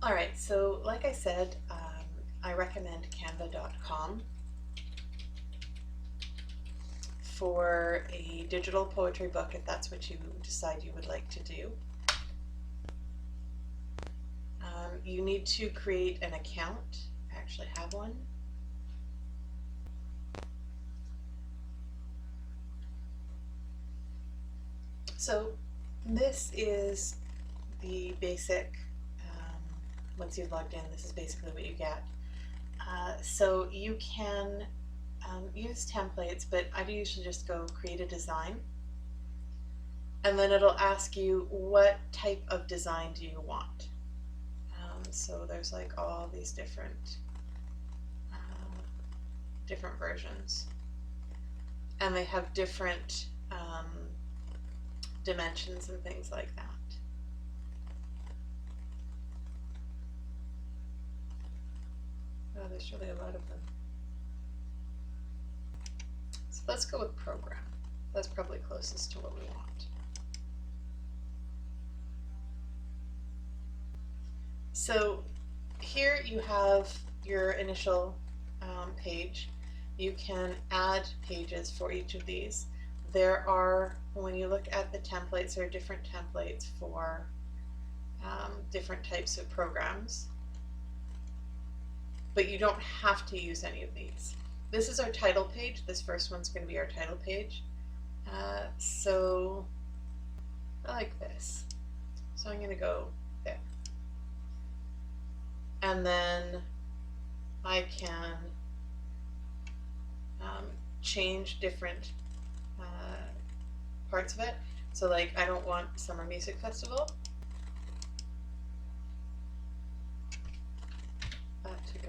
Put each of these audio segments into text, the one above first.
All right, so like I said, I recommend canva.com for a digital poetry book if that's what you decide you would like to do. You need to create an account. I actually have one. So this is the basic, once you've logged in, this is basically what you get. So you can use templates, but I usually just go create a design. And then it'll ask you what type of design do you want. So there's like all these different versions, and they have different dimensions and things like that. Oh, there's really a lot of them. So let's go with program. That's probably closest to what we want. So here you have your initial page. You can add pages for each of these. There are, when you look at the templates, there are different templates for different types of programs, but you don't have to use any of these. This is our title page. This first one's going to be our title page. So I like this. So I'm going to go there. And then I can change different parts of it. So like I don't want Summer Music Festival. That to go.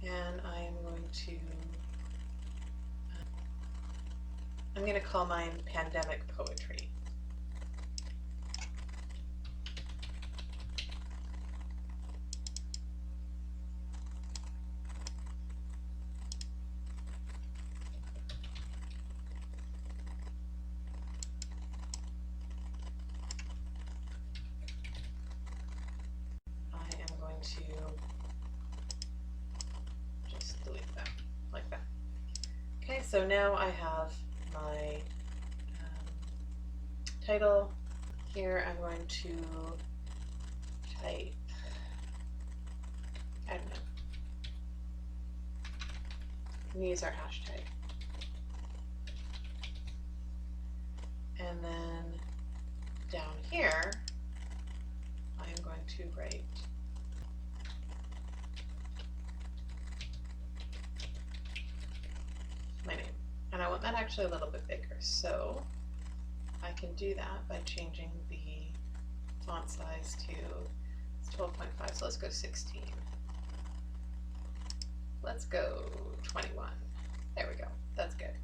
And I am going to, I'm going to call mine Pandemic Poetry. To just delete that like that. Okay, so now I have my title. Here I'm going to type, I don't know, I'm use our hashtag. And then down here I am going to write my name, and I want that actually a little bit bigger, so I can do that by changing the font size to 12.5, so let's go 16. Let's go 21. There we go, that's good.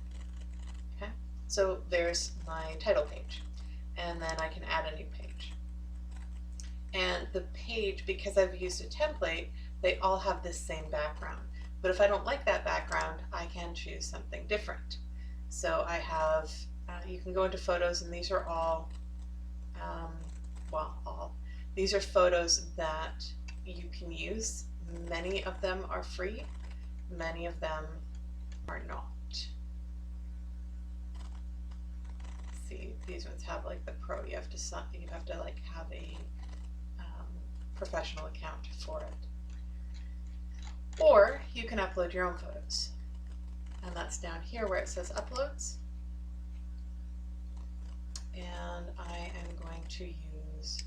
Okay, so there's my title page, and then I can add a new page. And the page, because I've used a template, they all have this same background. But if I don't like that background, I can choose something different. So I have, you can go into photos, and these are all, these are photos that you can use. Many of them are free, many of them are not. See, these ones have like the pro, you have to like have a professional account for it. Or you can upload your own photos, and that's down here where it says uploads. And I am going to use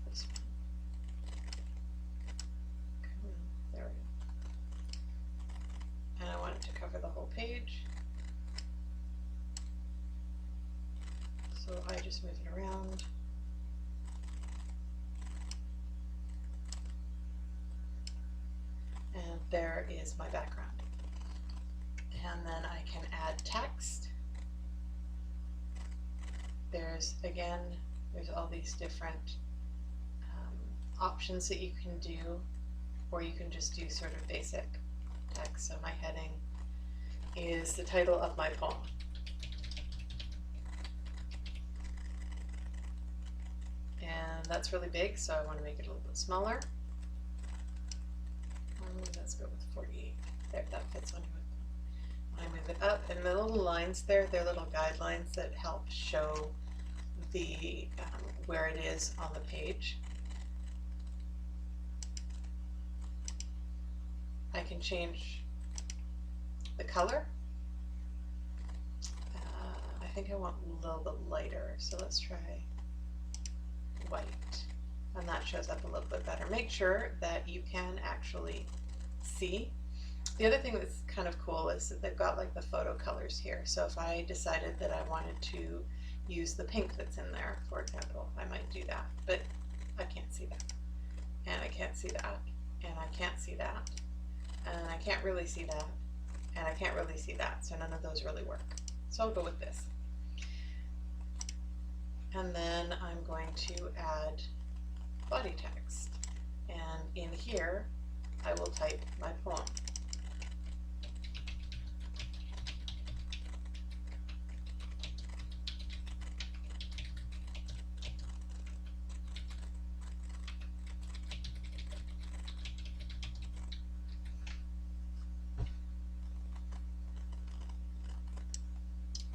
this one. There we go. And I want it to cover the whole page. So I just move it around. And there is my background. And then I can add text. There's all these different options that you can do, or you can just do sort of basic text. So my heading is the title of my poem. that's really big, so I want to make it a little bit smaller. Let's go with 48. There, that fits on when I move it up. And the little lines there, they're little guidelines that help show the where it is on the page. I can change the color. I think I want a little bit lighter, so let's try white, and that shows up a little bit better. Make sure that you can actually see. The other thing that's kind of cool is that they've got like the photo colors here. So if I decided that I wanted to use the pink that's in there, for example, I might do that, but I can't see that, and I can't see that, and I can't see that, and I can't really see that, and I can't really see that, so none of those really work. So I'll go with this. And then I'm going to add body text, and in here I will type my poem.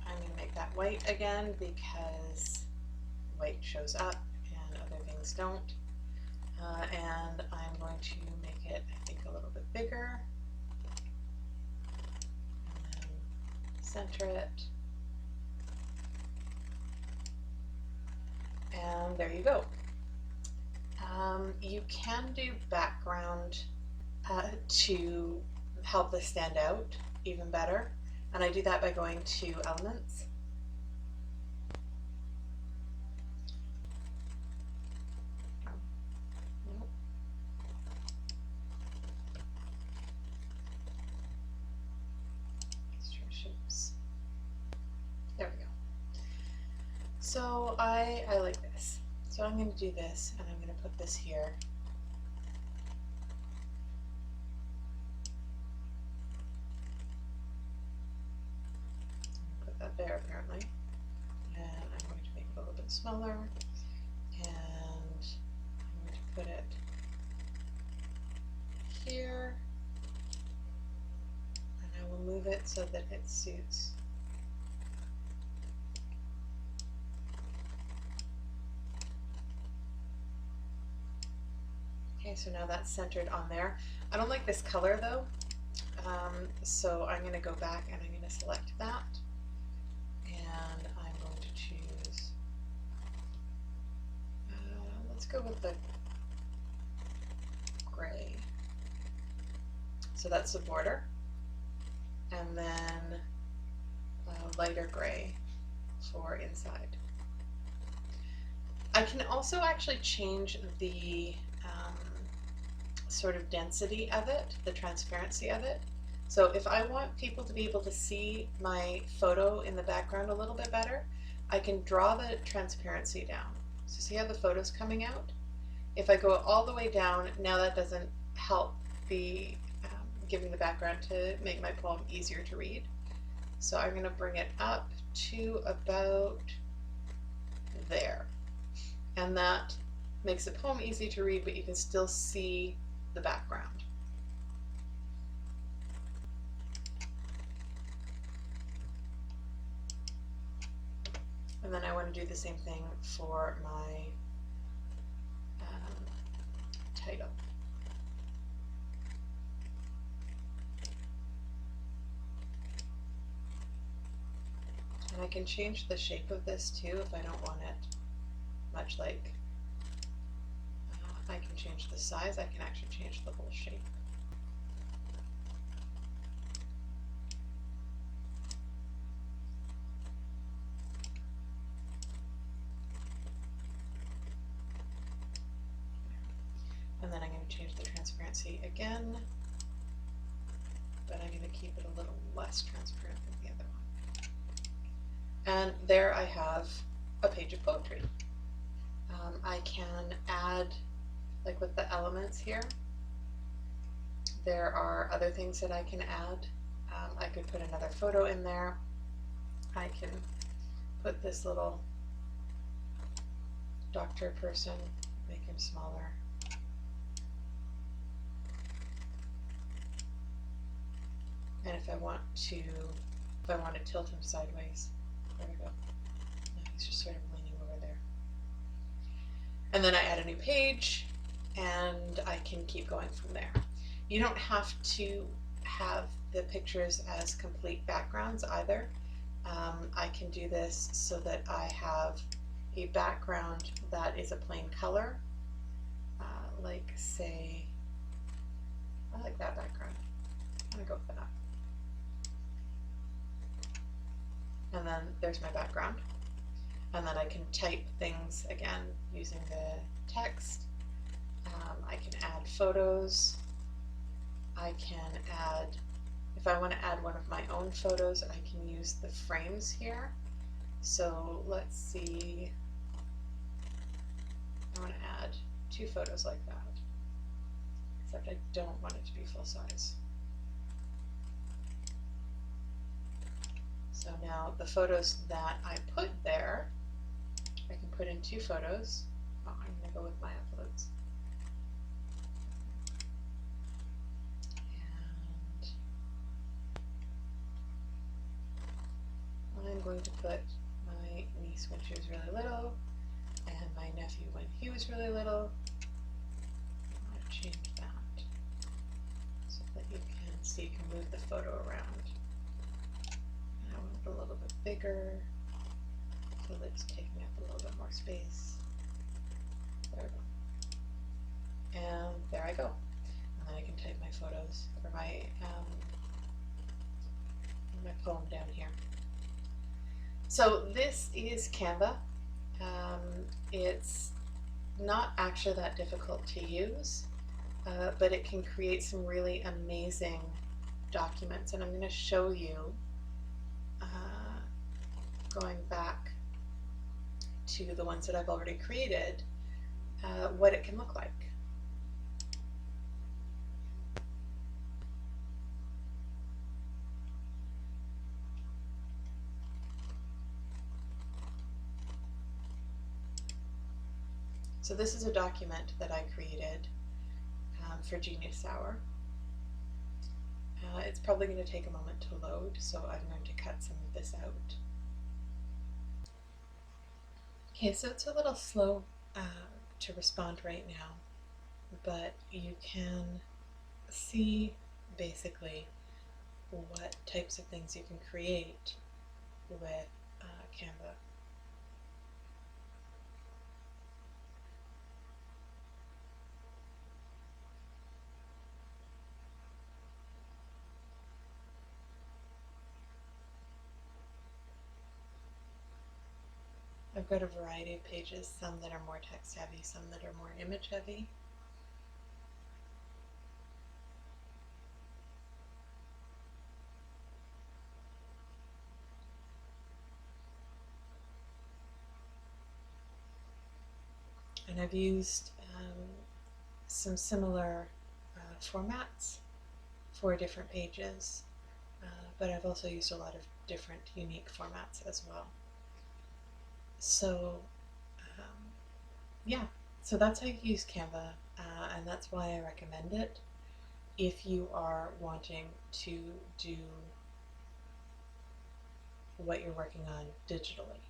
I'm going to make that white again because white shows up and other things don't. And I'm going to make it, I think, a little bit bigger. And then center it. And there you go. You can do background to help this stand out even better. And I do that by going to Elements. There we go. So I like this. So I'm going to do this, and I'm going to put this here. Put that there apparently. And I'm going to make it a little bit smaller. And I'm going to put it here. And I will move it so that it suits. Okay, so now that's centered on there. I don't like this color though, so I'm going to go back and I'm going to select that, and I'm going to choose, let's go with the gray. So that's the border, and then lighter gray for inside. I can also actually change the sort of density of it, the transparency of it. So if I want people to be able to see my photo in the background a little bit better, I can draw the transparency down. So see how the photo's coming out? If I go all the way down, now that doesn't help the giving the background to make my poem easier to read. So I'm going to bring it up to about there. And that makes the poem easy to read, but you can still see the background. And then I want to do the same thing for my title. And I can change the shape of this too if I don't want it much like, I can change the size, I can actually change the whole shape. And then I'm going to change the transparency again, but I'm going to keep it a little less transparent than the other one. And there I have a page of poetry. I can add, like with the elements here, there are other things that I can add. I could put another photo in there. I can put this little doctor person make him smaller. And if I want to tilt him sideways, there we go. Now he's just sort of leaning over there. And then I add a new page, and I can keep going from there. You don't have to have the pictures as complete backgrounds either. I can do this so that I have a background that is a plain color, like say, I like that background. I'm gonna go for that. And then there's my background. And then I can type things again using the text. I can add photos. I can add, if I want to add one of my own photos, I can use the frames here. So let's see, I want to add 2 photos like that, except I don't want it to be full size. So now the photos that I put there, I can put in 2 photos. Oh, I'm going to go with my uploads. And I'm going to put my niece when she was really little, and my nephew when he was really little. I'm going to change that so that you can see, you can move the photo around. I want it a little bit bigger so that it's taking up a little bit more space. There we go. And there I go. And then I can type my photos or my poem down here. So this is Canva. It's not actually that difficult to use, but it can create some really amazing documents. And I'm going to show you, going back to the ones that I've already created, what it can look like. So this is a document that I created for Genius Hour. It's probably going to take a moment to load, so I'm going to cut some of this out. Okay, so it's a little slow to respond right now, but you can see basically what types of things you can create with Canva. I've got a variety of pages, some that are more text heavy, some that are more image heavy. And I've used some similar formats for different pages, but I've also used a lot of different unique formats as well. So yeah, so that's how you use Canva, and that's why I recommend it if you are wanting to do what you're working on digitally.